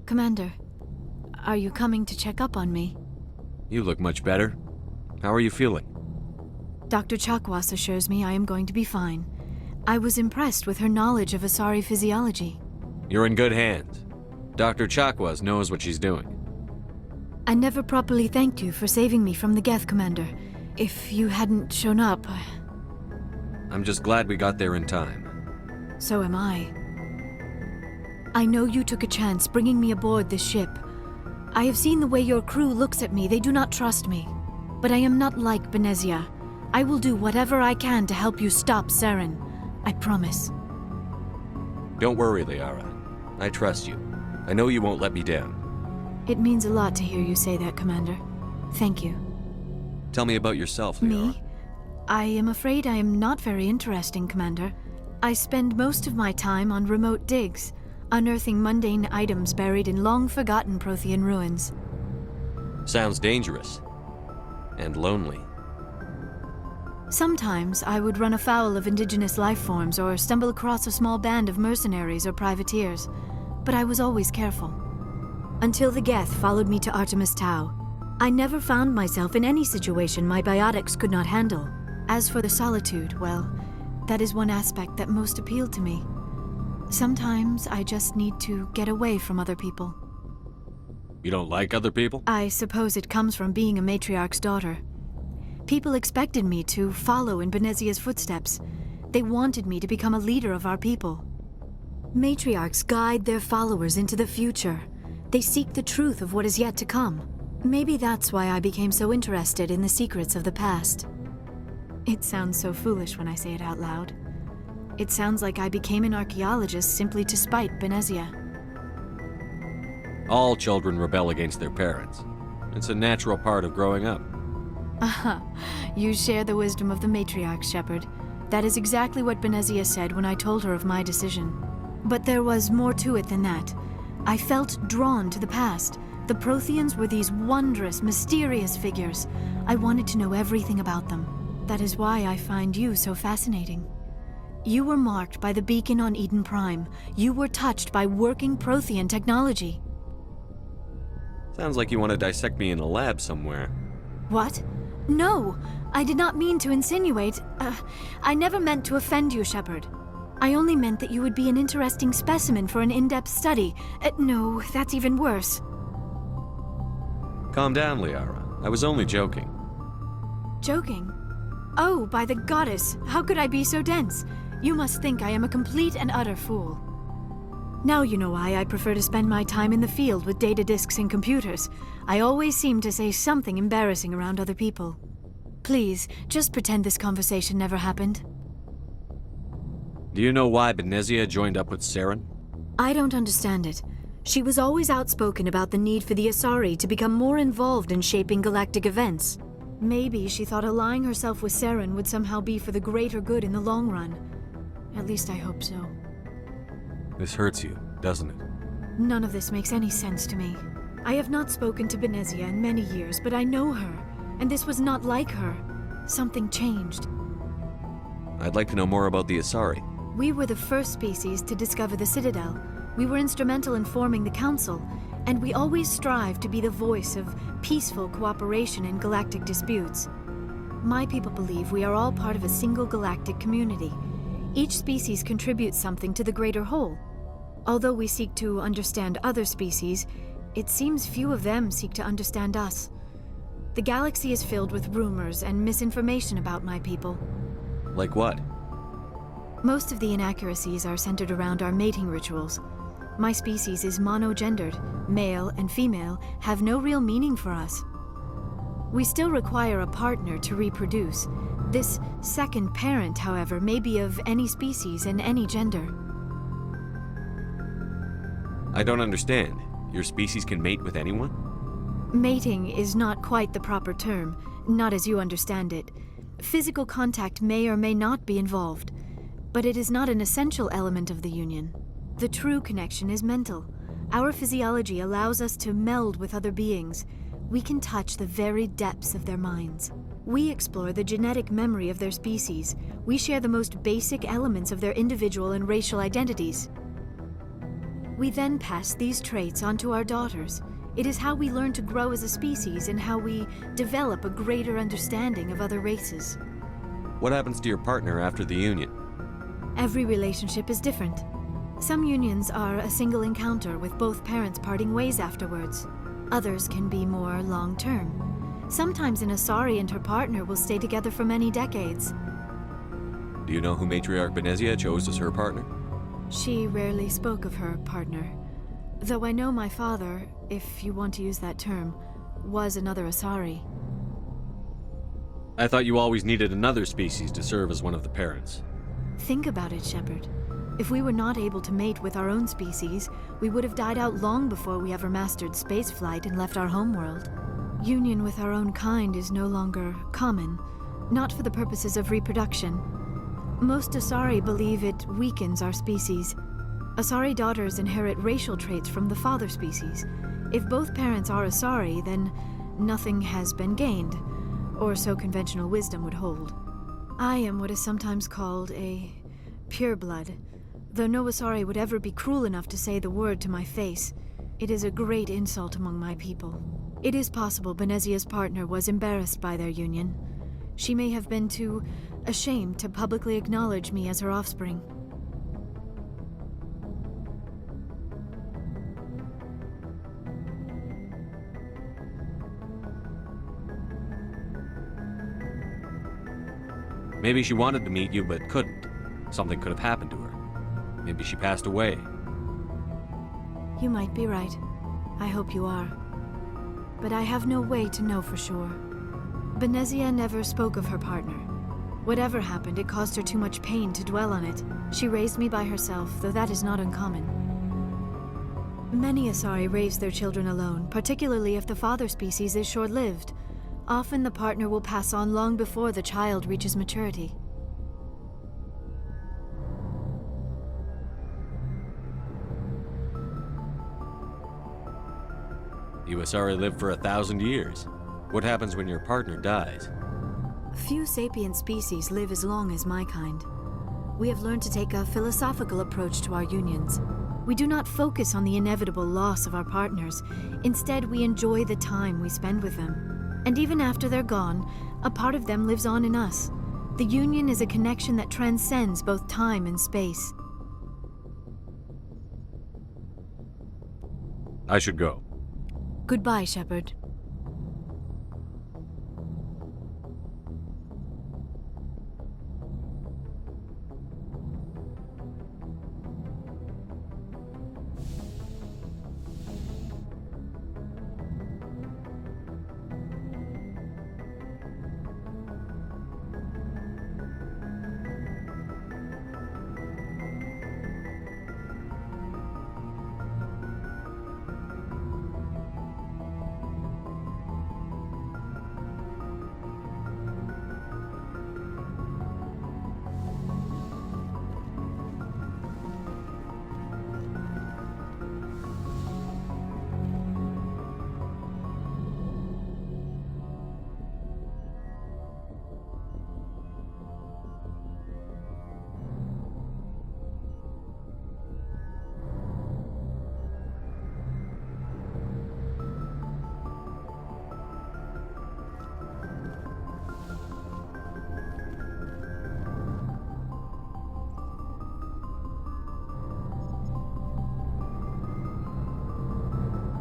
Commander, are you coming to check up on me? You look much better. How are you feeling? Dr. Chakwas assures me I am going to be fine. I was impressed with her knowledge of Asari physiology. You're in good hands. Dr. Chakwas knows what she's doing. I never properly thanked you for saving me from the Geth, Commander. If you hadn't shown up... I'm just glad we got there in time. So am I. I know you took a chance bringing me aboard this ship. I have seen the way your crew looks at me. They do not trust me. But I am not like Benezia. I will do whatever I can to help you stop Saren. I promise. Don't worry, Liara. I trust you. I know you won't let me down. It means a lot to hear you say that, Commander. Thank you. Tell me about yourself, Liara. Me? I am afraid I am not very interesting, Commander. I spend most of my time on remote digs, unearthing mundane items buried in long-forgotten Prothean ruins. Sounds dangerous. And lonely. Sometimes I would run afoul of indigenous life forms or stumble across a small band of mercenaries or privateers, but I was always careful. Until the Geth followed me to Artemis Tau, I never found myself in any situation my biotics could not handle. As for the solitude, well, that is one aspect that most appealed to me. Sometimes I just need to get away from other people. You don't like other people? I suppose it comes from being a matriarch's daughter. People expected me to follow in Benezia's footsteps. They wanted me to become a leader of our people. Matriarchs guide their followers into the future. They seek the truth of what is yet to come. Maybe that's why I became so interested in the secrets of the past. It sounds so foolish when I say it out loud. It sounds like I became an archaeologist simply to spite Benezia. All children rebel against their parents. It's a natural part of growing up. Aha, you share the wisdom of the matriarch, Shepard. That is exactly what Benezia said when I told her of my decision. But there was more to it than that. I felt drawn to the past. The Protheans were these wondrous, mysterious figures. I wanted to know everything about them. That is why I find you so fascinating. You were marked by the beacon on Eden Prime. You were touched by working Prothean technology. Sounds like you want to dissect me in a lab somewhere. What? No! I did not mean to insinuate. I never meant to offend you, Shepard. I only meant that you would be an interesting specimen for an in-depth study. No, that's even worse. Calm down, Liara. I was only joking. Joking? Oh, by the goddess, how could I be so dense? You must think I am a complete and utter fool. Now you know why I prefer to spend my time in the field with data disks and computers. I always seem to say something embarrassing around other people. Please, just pretend this conversation never happened. Do you know why Benezia joined up with Saren? I don't understand it. She was always outspoken about the need for the Asari to become more involved in shaping galactic events. Maybe she thought allying herself with Saren would somehow be for the greater good in the long run. At least I hope so. This hurts you, doesn't it? None of this makes any sense to me. I have not spoken to Benezia in many years, but I know her, and this was not like her. Something changed. I'd like to know more about the Asari. We were the first species to discover the Citadel. We were instrumental in forming the Council, and we always strive to be the voice of peaceful cooperation in galactic disputes. My people believe we are all part of a single galactic community. Each species contributes something to the greater whole. Although we seek to understand other species, it seems few of them seek to understand us. The galaxy is filled with rumors and misinformation about my people. Like what? Most of the inaccuracies are centered around our mating rituals. My species is monogendered. Male and female have no real meaning for us. We still require a partner to reproduce. This second parent, however, may be of any species and any gender. I don't understand. Your species can mate with anyone? Mating is not quite the proper term, not as you understand it. Physical contact may or may not be involved, but it is not an essential element of the union. The true connection is mental. Our physiology allows us to meld with other beings. We can touch the very depths of their minds. We explore the genetic memory of their species. We share the most basic elements of their individual and racial identities. We then pass these traits on to our daughters. It is how we learn to grow as a species and how we develop a greater understanding of other races. What happens to your partner after the union? Every relationship is different. Some unions are a single encounter with both parents parting ways afterwards. Others can be more long-term. Sometimes an Asari and her partner will stay together for many decades. Do you know who Matriarch Benezia chose as her partner? She rarely spoke of her partner. Though I know my father, if you want to use that term, was another Asari. I thought you always needed another species to serve as one of the parents. Think about it, Shepard. If we were not able to mate with our own species, we would have died out long before we ever mastered spaceflight and left our homeworld. Union with our own kind is no longer common, not for the purposes of reproduction. Most Asari believe it weakens our species. Asari daughters inherit racial traits from the father species. If both parents are Asari, then nothing has been gained, or so conventional wisdom would hold. I am what is sometimes called a pureblood, though no Asari would ever be cruel enough to say the word to my face. It is a great insult among my people. It is possible Benezia's partner was embarrassed by their union. She may have been too ashamed to publicly acknowledge me as her offspring. Maybe she wanted to meet you but couldn't. Something could have happened to her. Maybe she passed away. You might be right. I hope you are. But I have no way to know for sure. Benezia never spoke of her partner. Whatever happened, it caused her too much pain to dwell on it. She raised me by herself, though that is not uncommon. Many Asari raise their children alone, particularly if the father species is short-lived. Often the partner will pass on long before the child reaches maturity. You Asari live for 1,000 years. What happens when your partner dies? Few sapient species live as long as my kind. We have learned to take a philosophical approach to our unions. We do not focus on the inevitable loss of our partners. Instead, we enjoy the time we spend with them. And even after they're gone, a part of them lives on in us. The union is a connection that transcends both time and space. I should go. Goodbye, Shepard.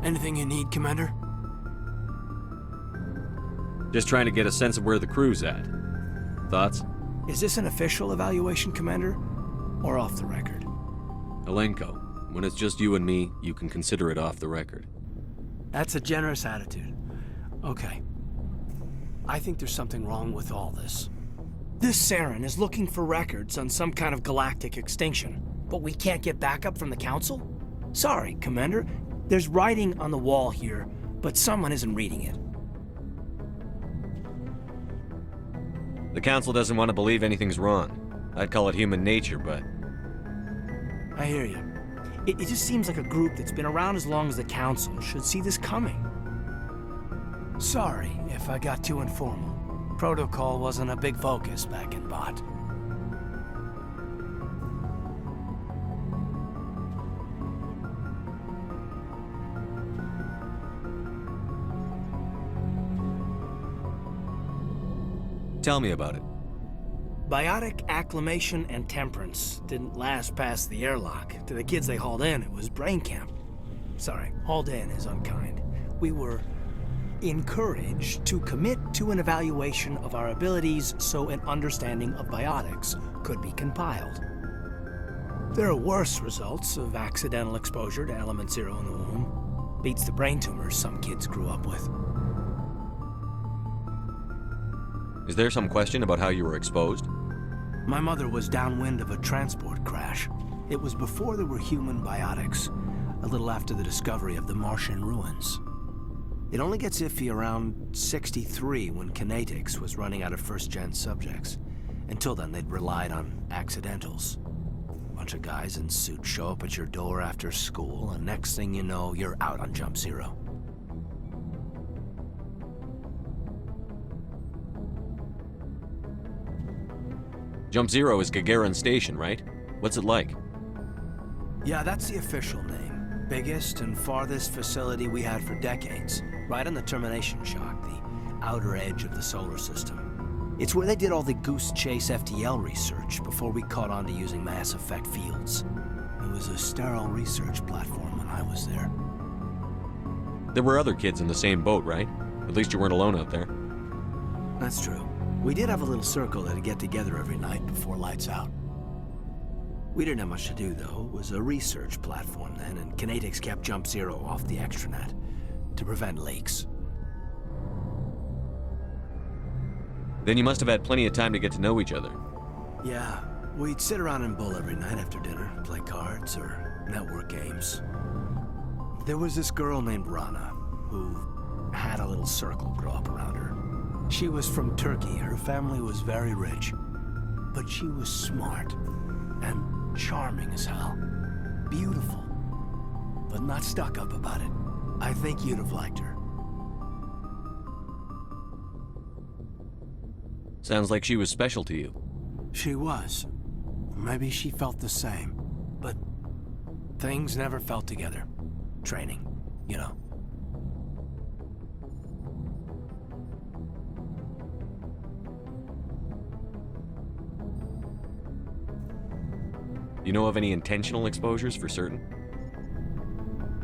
Anything you need, Commander? Just trying to get a sense of where the crew's at. Thoughts? Is this an official evaluation, Commander? Or off the record? Alenko, when it's just you and me, you can consider it off the record. That's a generous attitude. Okay. I think there's something wrong with all this. This Saren is looking for records on some kind of galactic extinction, but we can't get backup from the Council? Sorry, Commander. There's writing on the wall here, but someone isn't reading it. The Council doesn't want to believe anything's wrong. I'd call it human nature, but... I hear you. It just seems like a group that's been around as long as the Council should see this coming. Sorry if I got too informal. Protocol wasn't a big focus back in Bot. Tell me about it. Biotic acclimation and temperance didn't last past the airlock. To the kids they hauled in, it was brain camp. Sorry, hauled in is unkind. We were encouraged to commit to an evaluation of our abilities so an understanding of biotics could be compiled. There are worse results of accidental exposure to element zero in the womb. Beats the brain tumors some kids grew up with. Is there some question about how you were exposed? My mother was downwind of a transport crash. It was before there were human biotics, a little after the discovery of the Martian ruins. It only gets iffy around 63 when Kinetics was running out of first-gen subjects. Until then, they'd relied on accidentals. Bunch of guys in suits show up at your door after school, and next thing you know, you're out on Jump Zero. Jump Zero is Gagarin Station, right? What's it like? Yeah, that's the official name. Biggest and farthest facility we had for decades. Right on the termination shock, the outer edge of the solar system. It's where they did all the Goose Chase FTL research before we caught on to using mass effect fields. It was a sterile research platform when I was there. There were other kids in the same boat, right? At least you weren't alone out there. That's true. We did have a little circle that'd get together every night before lights out. We didn't have much to do, though. It was a research platform then, and Kinetics kept Jump Zero off the extranet to prevent leaks. Then you must have had plenty of time to get to know each other. Yeah, we'd sit around and bull every night after dinner, play cards or network games. There was this girl named Rana, who had a little circle grow up around her. She was from Turkey. Her family was very rich. But she was smart and charming as hell. Beautiful, but not stuck up about it. I think you'd have liked her. Sounds like she was special to you. She was. Maybe she felt the same. But things never felt together. Training, you know. You know of any intentional exposures for certain?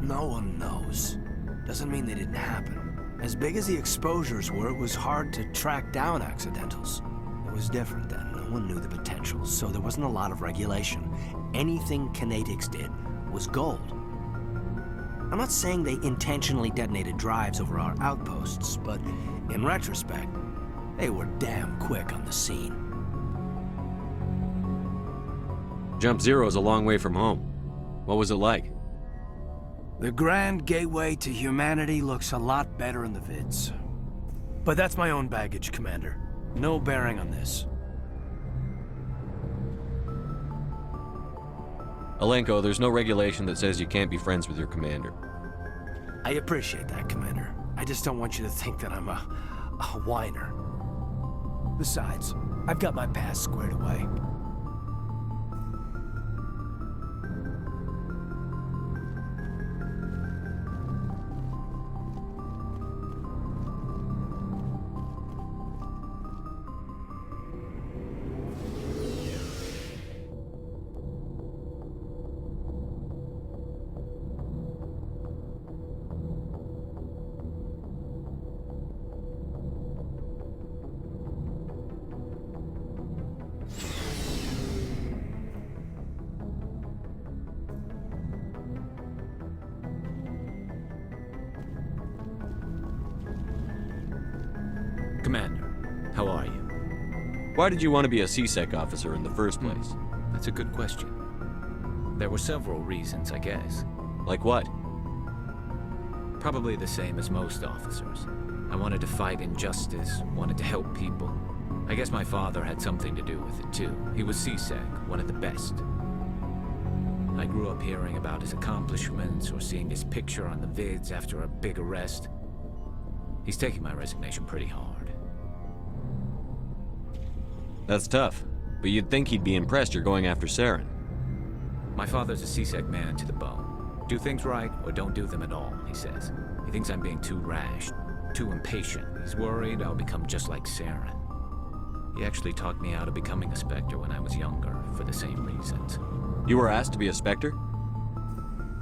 No one knows. Doesn't mean they didn't happen. As big as the exposures were, it was hard to track down accidentals. It was different then. No one knew the potential, so there wasn't a lot of regulation. Anything Kinetics did was gold. I'm not saying they intentionally detonated drives over our outposts, but in retrospect, they were damn quick on the scene. Jump Zero is a long way from home. What was it like? The grand gateway to humanity looks a lot better in the vids. But that's my own baggage, Commander. No bearing on this. Alenko, there's no regulation that says you can't be friends with your commander. I appreciate that, Commander. I just don't want you to think that I'm a whiner. Besides, I've got my past squared away. Commander, how are you? Why did you want to be a CSEC officer in the first place? That's a good question. There were several reasons, I guess. Like what? Probably the same as most officers. I wanted to fight injustice, wanted to help people. I guess my father had something to do with it too. He was CSEC, one of the best. I grew up hearing about his accomplishments or seeing his picture on the vids after a big arrest. He's taking my resignation pretty hard. That's tough, but you'd think he'd be impressed you're going after Saren. My father's a CSEC man to the bone. Do things right or don't do them at all, he says. He thinks I'm being too rash, too impatient. He's worried I'll become just like Saren. He actually talked me out of becoming a Spectre when I was younger, for the same reasons. You were asked to be a Spectre?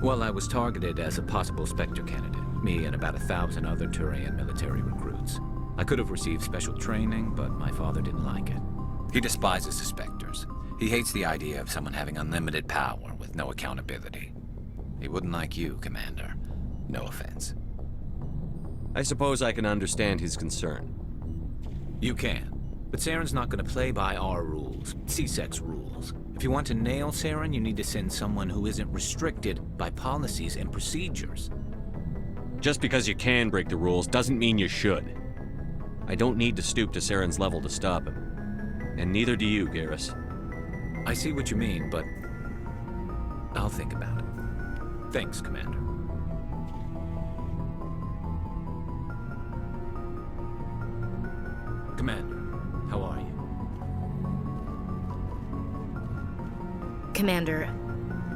Well, I was targeted as a possible Spectre candidate, me and about 1,000 other Turian military recruits. I could have received special training, but my father didn't like it. He despises the Spectres. He hates the idea of someone having unlimited power with no accountability. He wouldn't like you, Commander. No offense. I suppose I can understand his concern. You can. But Saren's not going to play by our rules, C-Sec's rules. If you want to nail Saren, you need to send someone who isn't restricted by policies and procedures. Just because you can break the rules doesn't mean you should. I don't need to stoop to Saren's level to stop him. And neither do you, Garrus. I see what you mean, but I'll think about it. Thanks, Commander. Commander, how are you? Commander,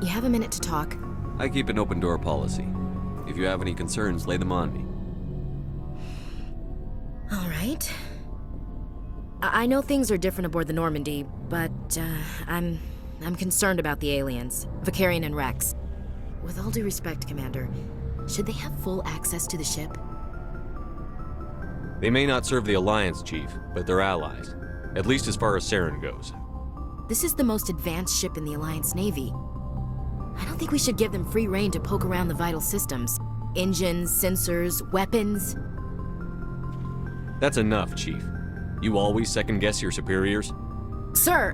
you have a minute to talk? I keep an open door policy. If you have any concerns, lay them on me. All right. I know things are different aboard the Normandy, but I'm concerned about the aliens, Vicarian and Rex. With all due respect, Commander, should they have full access to the ship? They may not serve the Alliance, Chief, but they're allies. At least as far as Saren goes. This is the most advanced ship in the Alliance Navy. I don't think we should give them free rein to poke around the vital systems. Engines, sensors, weapons. That's enough, Chief. You always second-guess your superiors? Sir!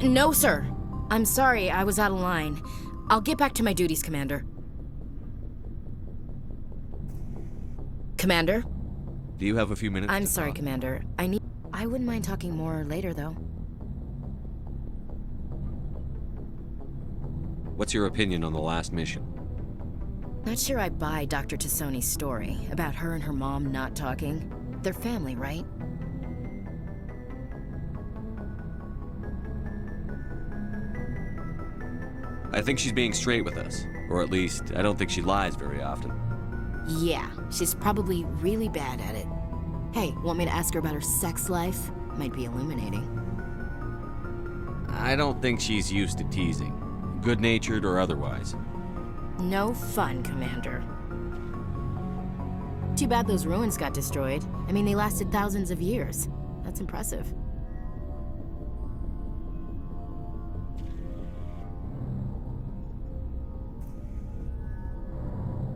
No, sir. I'm sorry, I was out of line. I'll get back to my duties, Commander. Commander? Do you have a few minutes I'm to sorry, talk? Commander. I wouldn't mind talking more later, though. What's your opinion on the last mission? Not sure I buy Dr. Tassoni's story about her and her mom not talking. They're family, right? I think she's being straight with us. Or at least, I don't think she lies very often. Yeah, she's probably really bad at it. Hey, want me to ask her about her sex life? Might be illuminating. I don't think she's used to teasing. Good-natured or otherwise. No fun, Commander. Too bad those ruins got destroyed. I mean, they lasted thousands of years. That's impressive.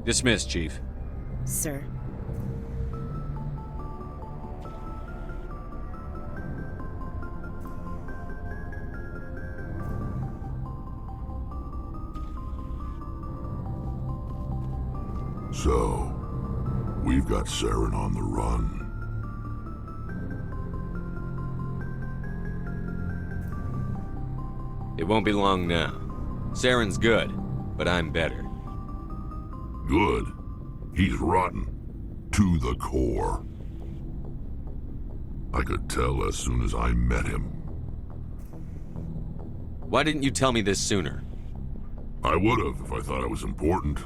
Dismissed, Chief. Sir. So, we've got Saren on the run. It won't be long now. Saren's good, but I'm better. Good. He's rotten. To the core. I could tell as soon as I met him. Why didn't you tell me this sooner? I would've if I thought it was important.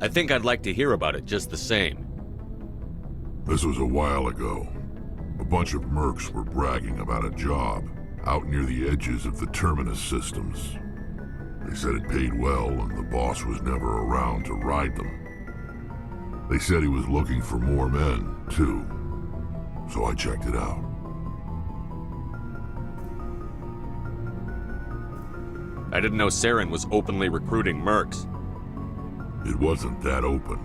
I think I'd like to hear about it just the same. This was a while ago. A bunch of mercs were bragging about a job out near the edges of the Terminus systems. They said it paid well and the boss was never around to ride them. They said he was looking for more men, too. So I checked it out. I didn't know Saren was openly recruiting mercs. It wasn't that open,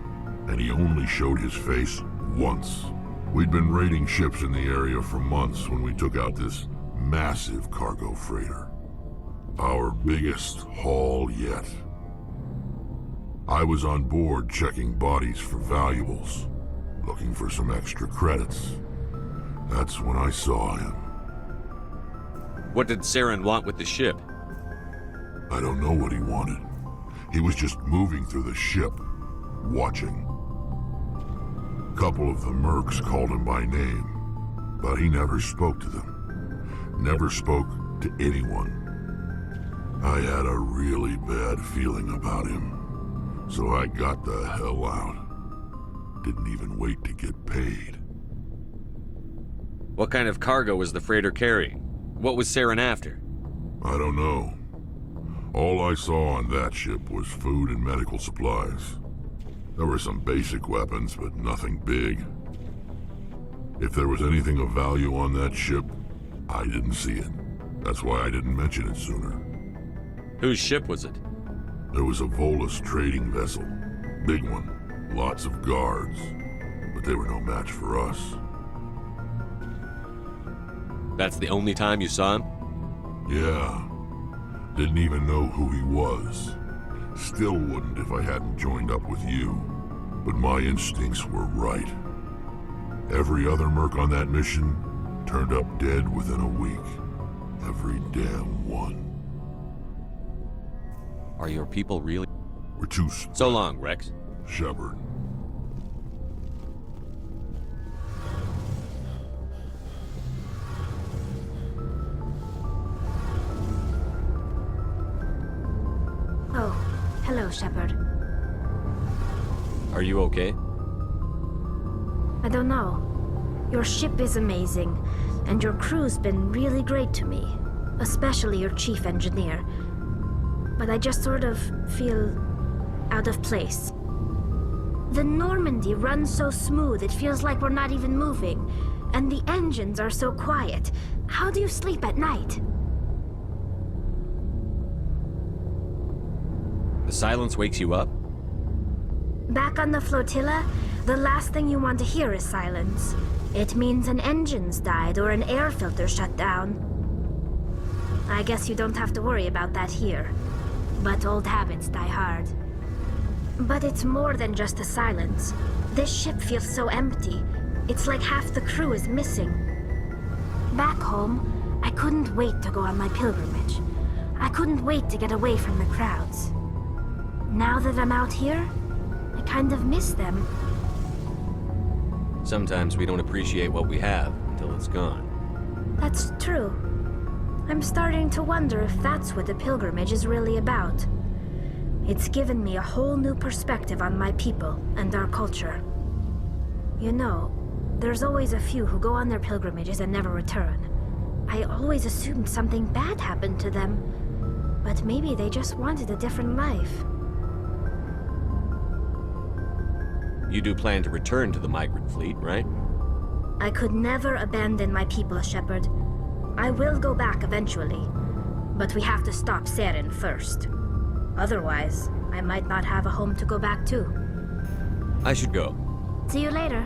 and he only showed his face once. We'd been raiding ships in the area for months when we took out this massive cargo freighter. Our biggest haul yet. I was on board checking bodies for valuables, looking for some extra credits. That's when I saw him. What did Saren want with the ship? I don't know what he wanted. He was just moving through the ship, watching. A couple of the mercs called him by name, but he never spoke to them. Never spoke to anyone. I had a really bad feeling about him, so I got the hell out. Didn't even wait to get paid. What kind of cargo was the freighter carrying? What was Saren after? I don't know. All I saw on that ship was food and medical supplies. There were some basic weapons, but nothing big. If there was anything of value on that ship, I didn't see it. That's why I didn't mention it sooner. Whose ship was it? There was a Volus trading vessel. Big one. Lots of guards. But they were no match for us. That's the only time you saw him? Yeah. Didn't even know who he was. Still wouldn't if I hadn't joined up with you. But my instincts were right. Every other merc on that mission turned up dead within a week. Every damn one. Are your people really? We're too So long, Rex. Shepard. Oh, hello, Shepard. Are you okay? I don't know. Your ship is amazing, and your crew's been really great to me, especially your chief engineer. But I just sort of feel out of place. The Normandy runs so smooth it feels like we're not even moving, and the engines are so quiet. How do you sleep at night? The silence wakes you up? Back on the flotilla, the last thing you want to hear is silence. It means an engine's died or an air filter shut down. I guess you don't have to worry about that here. But old habits die hard. But it's more than just the silence. This ship feels so empty. It's like half the crew is missing. Back home, I couldn't wait to go on my pilgrimage. I couldn't wait to get away from the crowds. Now that I'm out here, I kind of miss them. Sometimes we don't appreciate what we have until it's gone. That's true. I'm starting to wonder if that's what the pilgrimage is really about. It's given me a whole new perspective on my people and our culture. You know, there's always a few who go on their pilgrimages and never return. I always assumed something bad happened to them, but maybe they just wanted a different life. You do plan to return to the migrant fleet, right? I could never abandon my people, Shepard. I will go back eventually, but we have to stop Saren first. Otherwise, I might not have a home to go back to. I should go. See you later.